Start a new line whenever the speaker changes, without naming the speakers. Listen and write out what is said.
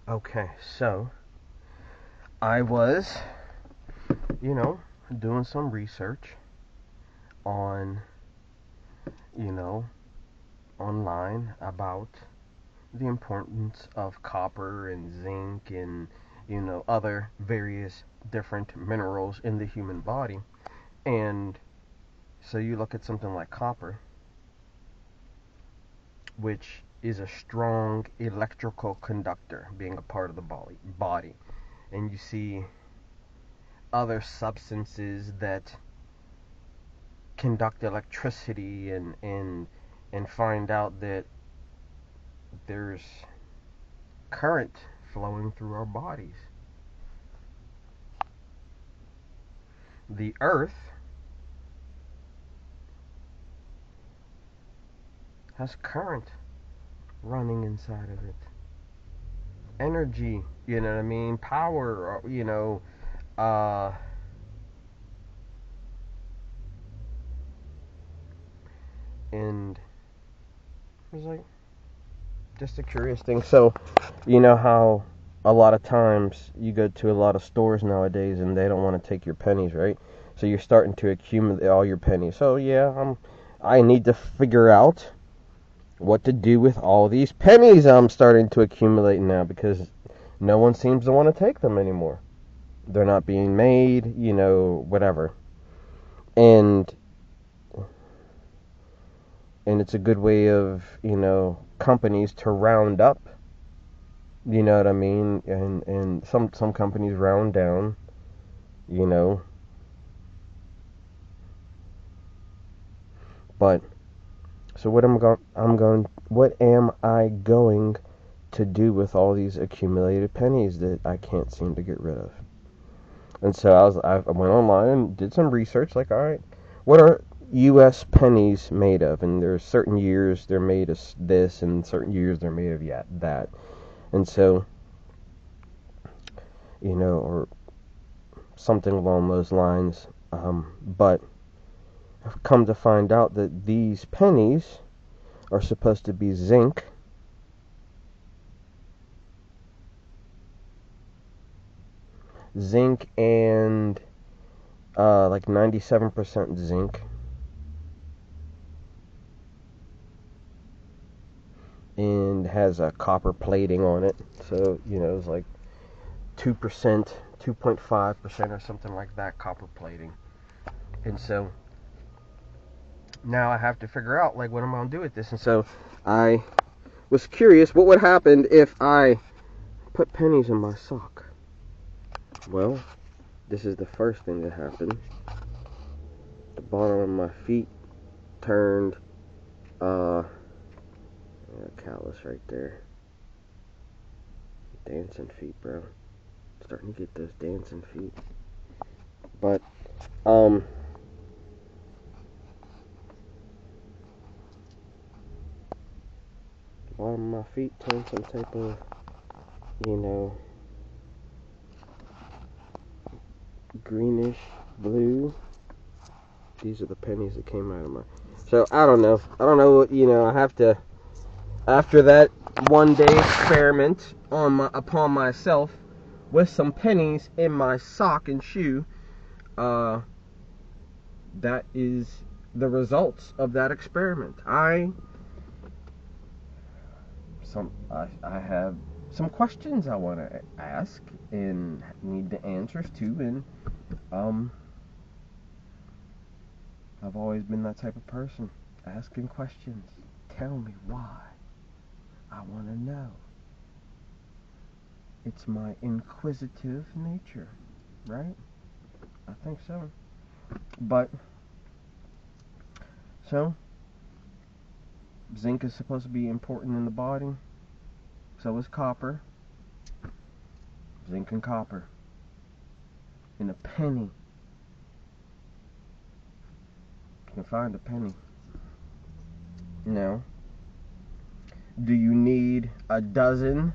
Okay, so I was, you know, doing some research on, you know, online about the importance of copper and zinc and, other various different minerals in the human body. And so you look at something like copper, which is a strong electrical conductor, being a part of the body. And you see other substances that conduct electricity and find out that there's current flowing through our bodies. The earth has current running inside of it. Energy, you know what I mean? Power, uh, and it was like just a curious thing. So, you know how a lot of times you go to a lot of stores nowadays and they don't want to take your pennies, right? So you're starting to accumulate all your pennies. So yeah, I need to figure out what to do with all these pennies I'm starting to accumulate now because no one seems to want to take them anymore. They're not being made, whatever. And it's a good way of, companies to round up, you know what I mean? And some companies round down, you know. But so what am I going to do with all these accumulated pennies that I can't seem to get rid of? And so I went online and did some research. Like, all right, what are U.S. pennies made of? And there's certain years they're made of this, and certain years they're made of that. And so, or something along those lines. But I've come to find out that these pennies are supposed to be zinc, and like 97% zinc, and has a copper plating on it. So, it's like 2%, 2.5% or something like that copper plating. And so now I have to figure out like what I'm going to do with this. And so I was curious what would happen if I put pennies in my sock. Well, this is the first thing that happened. The bottom of my feet turned callus right there. Dancing feet, bro. Starting to get those dancing feet. But bottom of my feet turned some type of, greenish blue. These are the pennies that came out of my. So I don't know. What I have to. After that one day experiment upon myself with some pennies in my sock and shoe, that is the results of that experiment. I have some questions I want to ask and need the answers to, and I've always been that type of person, asking questions. Tell me why. I want to know. It's my inquisitive nature, right? I think so. But, so, zinc is supposed to be important in the body. So is copper. Zinc and copper. In a penny. You can find a penny. Now, do you need a dozen